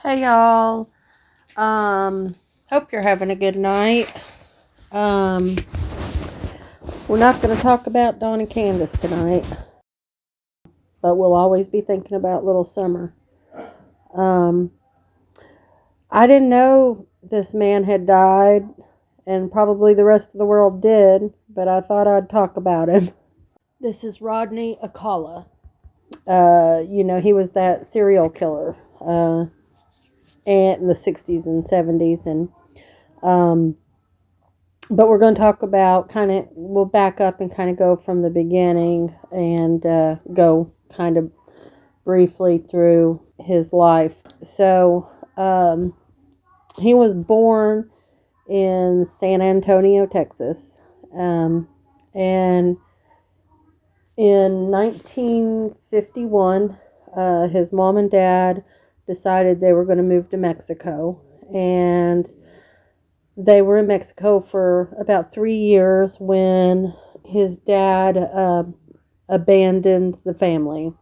Hey y'all. Hope you're having a good night. We're not going to talk about Dawn and Candace tonight, but we'll always be thinking about little Summer. I didn't know this man had died, and probably the rest of the world did, but I thought I'd talk about him. This is Rodney Alcala. He was that serial killer in the 60s and 70s, and but we're going to talk about we'll back up and kind of go from the beginning and go kind of briefly through his life. So he was born in San Antonio, Texas. And in 1951, his mom and dad decided they were going to move to Mexico. And they were in Mexico for about 3 years when his dad abandoned the family.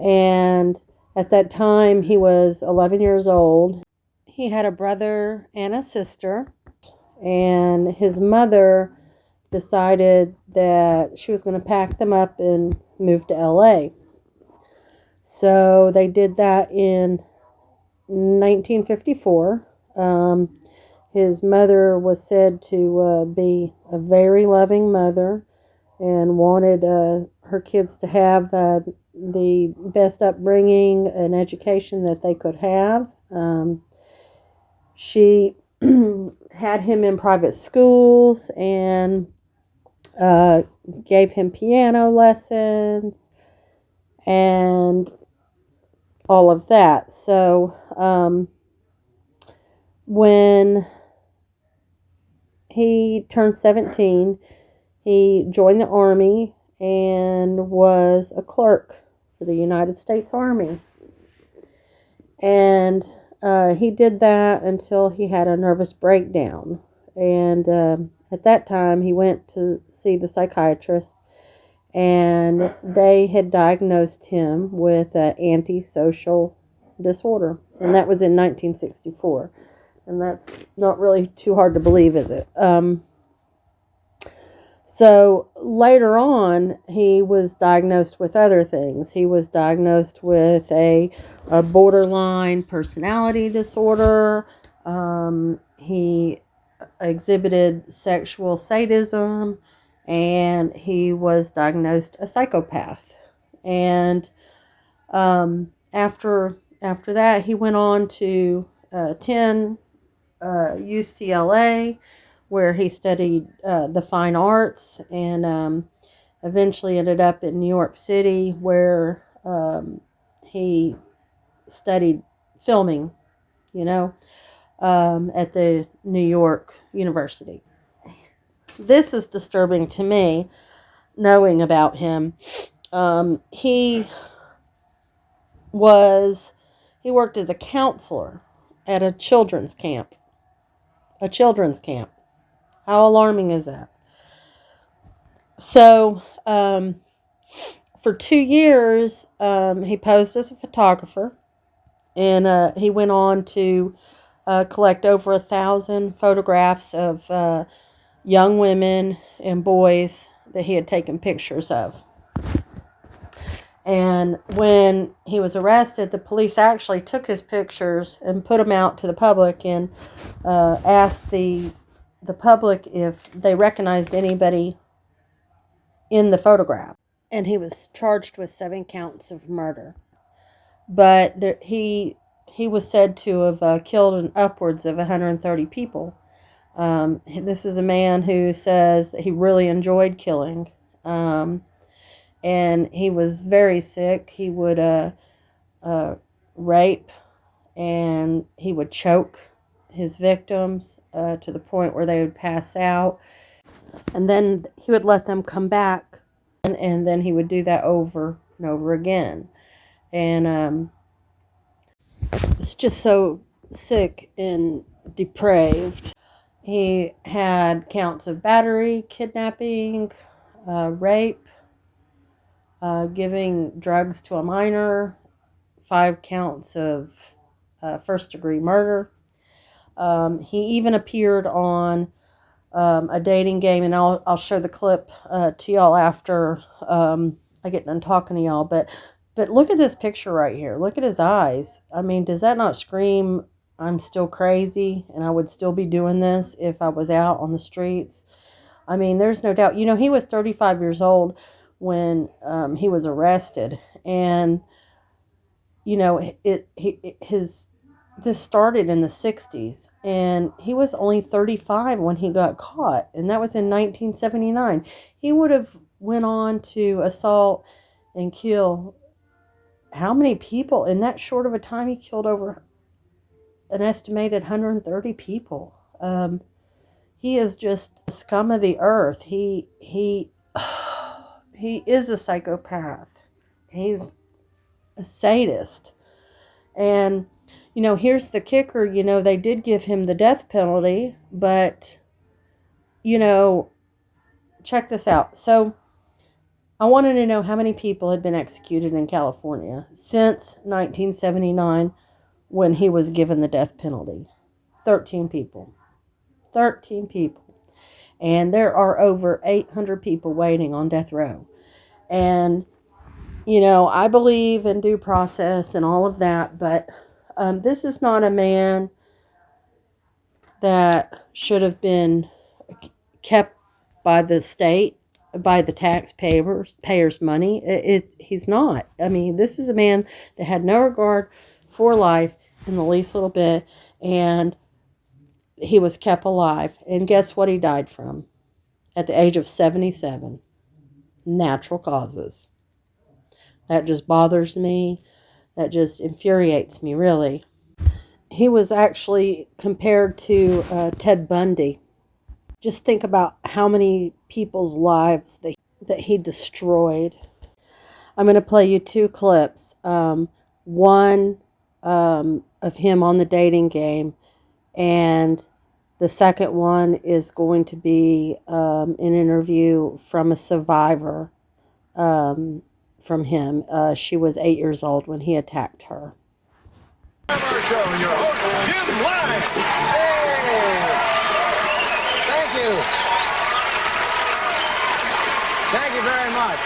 And at that time, he was 11 years old. He had a brother and a sister. And his mother decided that she was going to pack them up and move to LA. So they did that in 1954. His mother was said to be a very loving mother and wanted her kids to have the best upbringing and education that they could have. She had him in private schools and gave him piano lessons and all of that. So when he turned 17, he joined the Army and was a clerk for the United States Army. And he did that until he had a nervous breakdown. And at that time, he went to see the psychiatrist, and they had diagnosed him with an antisocial disorder. And that was in 1964. And that's not really too hard to believe, is it? So later on, he was diagnosed with other things. He was diagnosed with a borderline personality disorder. He exhibited sexual sadism, and he was diagnosed a psychopath. And after that, he went on to attend UCLA, where he studied the fine arts, and eventually ended up in New York City, where he studied filming, at the New York University. This is disturbing to me, knowing about him. He worked as a counselor at a children's camp. How alarming is that? So, for 2 years, he posed as a photographer, and he went on to collect over 1,000 photographs of young women and boys that he had taken pictures of. And when he was arrested, the police actually took his pictures and put them out to the public and asked the public if they recognized anybody in the photograph. And he was charged with 7 counts of murder. But he was said to have killed upwards of 130 people. This is a man who says that he really enjoyed killing. And he was very sick. He would rape, and he would choke his victims to the point where they would pass out. And then he would let them come back, and then he would do that over and over again. And it's just so sick and depraved. He had counts of battery, kidnapping, rape, giving drugs to a minor, 5 counts of first-degree murder. He even appeared on a dating game, and I'll show the clip to y'all after I get done talking to y'all. But look at this picture right here. Look at his eyes. I mean, does that not scream, I'm still crazy and I would still be doing this if I was out on the streets? I mean, there's no doubt. You know, he was 35 years old when he was arrested, and you know, this started in the 60s, and he was only 35 when he got caught, and that was in 1979. He would have went on to assault and kill how many people in that short of a time? He killed over an estimated 130 people. He is just the scum of the earth. He is a psychopath. He's a sadist. And, you know, here's the kicker. You know, they did give him the death penalty, but, you know, check this out. So I wanted to know how many people had been executed in California since 1979 when he was given the death penalty. 13 people. 13 people. And there are over 800 people waiting on death row. And, you know, I believe in due process and all of that, but this is not a man that should have been kept by the state, by the taxpayers' money. He's not. I mean, this is a man that had no regard for life in the least little bit, and he was kept alive. And guess what he died from? At the age of 77. Natural causes. That just bothers me. That just infuriates me, really. He was actually compared to Ted Bundy. Just think about how many people's lives that he destroyed. I'm going to play you two clips. One of him on the dating game, and the second one is going to be an interview from a survivor from him. She was 8 years old when he attacked her. Our show, your host, Jim Lyons. Hey! Thank you. Thank you very much.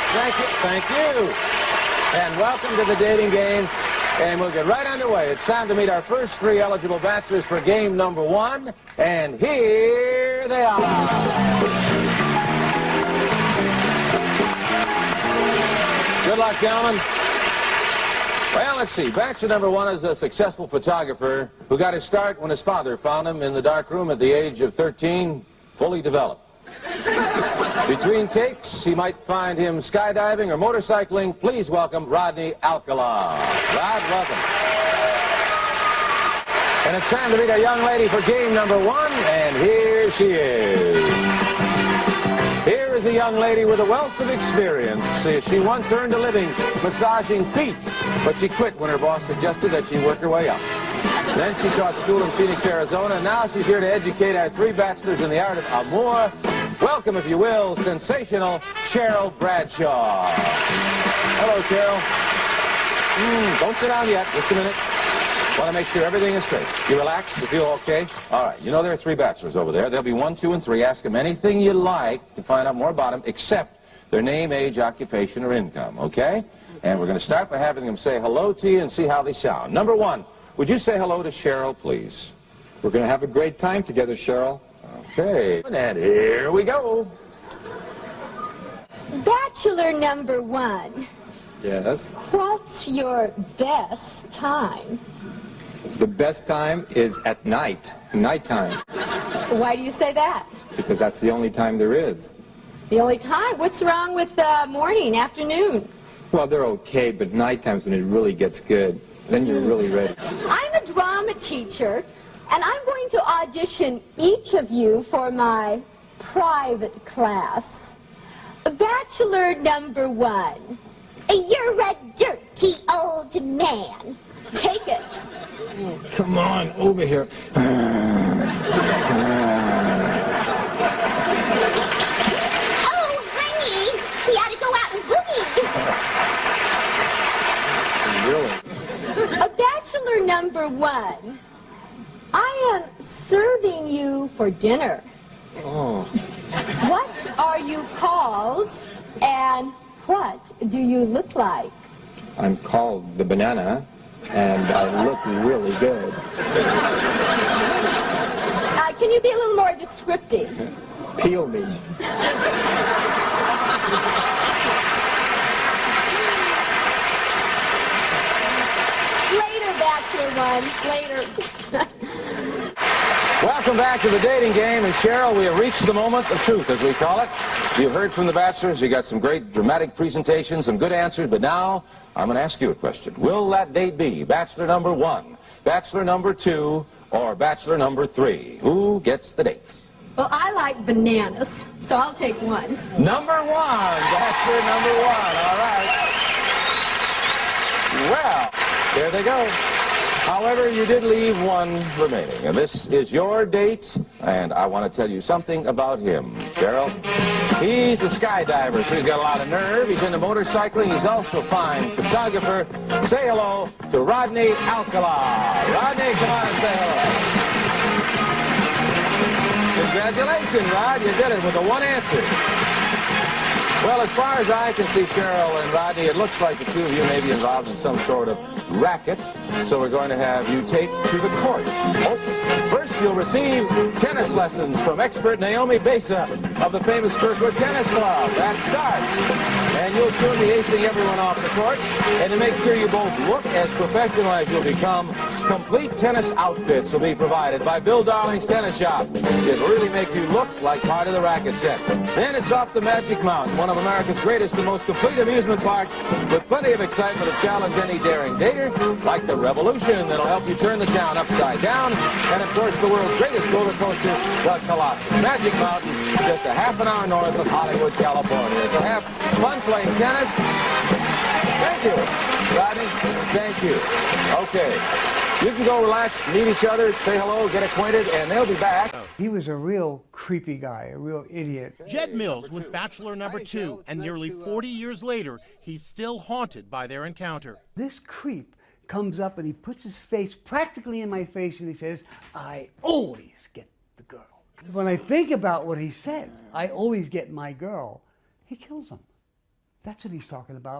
Thank you. And welcome to the dating game. And we'll get right underway. It's time to meet our first three eligible bachelors for game number one. And here they are. Good luck, gentlemen. Well, let's see. Bachelor number one is a successful photographer who got his start when his father found him in the dark room at the age of 13, fully developed. Between takes, he might find him skydiving or motorcycling. Please welcome Rodney Alcala. Rod, welcome. And it's time to meet a young lady for game number one, and here she is. Here is a young lady with a wealth of experience. She once earned a living massaging feet, but she quit when her boss suggested that she work her way up. Then she taught school in Phoenix, Arizona, and now she's here to educate our three bachelors in the art of amour. Welcome, if you will, sensational Cheryl Bradshaw. Hello, Cheryl. Don't sit down yet. Just a minute. Want to make sure everything is straight. You relaxed? You feel okay? All right. You know there are three bachelors over there. There'll be 1, 2, and 3. Ask them anything you like to find out more about them, except their name, age, occupation, or income, okay? And we're going to start by having them say hello to you and see how they sound. Number one, would you say hello to Cheryl, please? We're going to have a great time together, Cheryl. Okay, and here we go. Bachelor number one, Yes. what's your best time? The best time is at night, nighttime, Why do you say that? because that's the only time there is. The only time? What's wrong with morning, afternoon? Well, they're okay, but nighttime's when it really gets good. Then you're really ready. I'm a drama teacher, and I'm going to audition each of you for my private class. Bachelor number one. You're a dirty old man. Take it. Come on, over here. Oh, honey, we ought to go out and boogie. Really? A bachelor Bachelor number 1, I am serving you for dinner. Oh, What are you called, and what do you look like? I'm called the banana, and I look really good. Can you be a little more descriptive? Peel me. Later, Bachelor 1, later. Welcome back to the dating game, and Cheryl, we have reached the moment of truth, as we call it. You've heard from the bachelors. You got some great dramatic presentations, some good answers, but now I'm going to ask you a question. Will that date be bachelor number 1, bachelor number 2, or bachelor number 3? Who gets the dates? Well, I like bananas, so I'll take 1. Number 1, bachelor number 1. All right. Well, there they go. However, you did leave one remaining, and this is your date, and I want to tell you something about him, Cheryl. He's a skydiver, so he's got a lot of nerve. He's into motorcycling. He's also a fine photographer. Say hello to Rodney Alcala. Rodney, come on and say hello. Congratulations, Rod. You did it with the one answer. Well, as far as I can see, Cheryl and Rodney, it looks like the two of you may be involved in some sort of racket, so we're going to have you take to the court. Oh, first, you'll receive tennis lessons from expert Naomi Besa of the famous Kirkwood Tennis Club. That starts. And you'll soon be acing everyone off the courts. And to make sure you both look as professional as you'll become, complete tennis outfits will be provided by Bill Darling's Tennis Shop. It'll really make you look like part of the racket set. Then it's off the Magic Mountain, one of America's greatest and most complete amusement parks, with plenty of excitement to challenge any daring dater, like the Revolution that'll help you turn the town upside down, and of course the world's greatest roller coaster, the Colossus. Magic Mountain, just a half an hour north of Hollywood, California. So have fun playing tennis. Thank you, Rodney. Thank you. Okay. You can go relax, meet each other, say hello, get acquainted, and they'll be back. He was a real creepy guy, a real idiot. Jed Mills was bachelor number 2, and nearly 40 years later, he's still haunted by their encounter. This creep comes up and he puts his face practically in my face and he says, "I always get the girl." When I think about what he said, "I always get my girl," he kills him. That's what he's talking about.